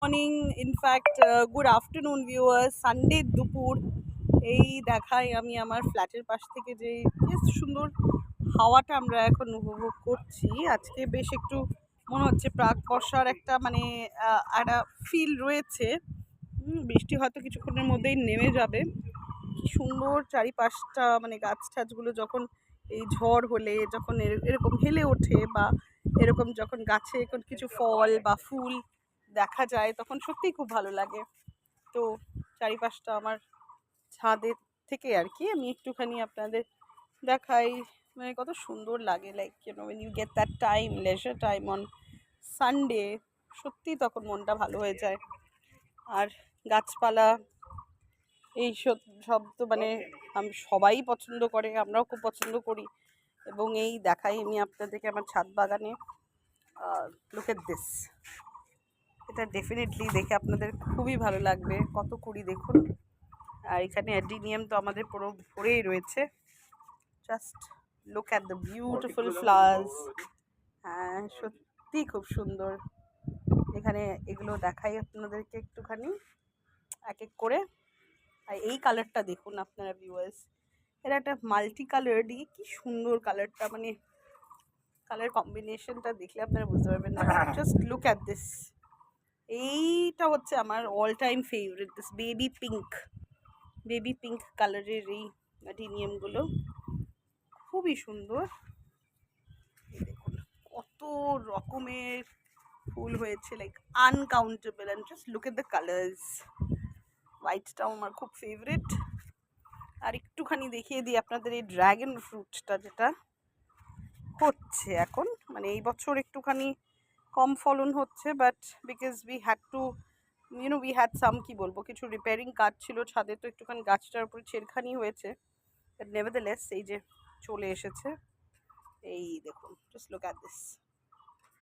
Morning, in fact good afternoon viewers. Sunday দুপুর এই দেখাই আমি আমার ফ্ল্যাটের পাশ থেকে যে বেশ সুন্দর হাওয়াটা আমরা এখন উপভোগ করছি। আজকে বেশ একটু মনে হচ্ছে প্রাক বর্ষার একটা একটা ফিল রয়েছে। বৃষ্টি হয়তো কিছুক্ষণের মধ্যেই নেমে যাবে। কি সুন্দর চারিপাশটা, গাছ টাছগুলো যখন এই ঝড় হলে যখন এরকম হেলে ওঠে, বা এরকম যখন গাছে কিছু ফল বা ফুল দেখা যায়, তখন সত্যিই খুব ভালো লাগে। তো চারিপাশটা আমার ছাদের থেকে আর কি আমি একটুখানি আপনাদের দেখাই, কত সুন্দর লাগে। Like when you get that time, leisure time on Sunday, সত্যি তখন মনটা ভালো হয়ে যায়। আর গাছপালা এই সব সব তো সবাই পছন্দ করে, আমরাও খুব পছন্দ করি। এবং এই দেখাই আমি আপনাদেরকে আমার ছাদ বাগানে। লুক এট দিস, এটা ডেফিনেটলি দেখে আপনাদের খুবই ভালো লাগবে। কত কুড়ি দেখুন। আর এখানে অ্যাডিনিয়াম তো আমাদের পুরো ভরেই রয়েছে। Just look at the beautiful flowers. হ্যাঁ, সত্যি খুব সুন্দর। এখানে এগুলো দেখাই আপনাদেরকে একটুখানি এক এক করে। আর এই কালারটা দেখুন আপনারা ভিউয়ার্স, এটা একটা মাল্টি কালারই, কি সুন্দর কালারটা, কালার কম্বিনেশনটা দেখলে আপনারা বুঝতে পারবেন না। Just look at this. এইটা হচ্ছে আমার all time favourite, this baby pink কালারের এই অ্যাডিনিয়ামগুলো খুবই সুন্দর। দেখুন কত রকমের ফুল হয়েছে, like uncountable. And just look at the colours. হোয়াইটটাও আমার খুব ফেভারিট। আর একটুখানি দেখিয়ে দিই আপনাদের এই ড্র্যাগন ফ্রুটটা, যেটা হচ্ছে এখন, এই বছর একটুখানি কম ফলন হচ্ছে, but because we had some, কি বলবো, কিছু রিপেয়ারিং কাজ ছিল ছাদে, তো একটুখানি গাছটার উপরে ছেড়খানি হয়েছে। বাট নেভারদ্যালেস এই যে চলে এসেছে। এই দেখুন, জাস্ট লুক অ্যাট দিস।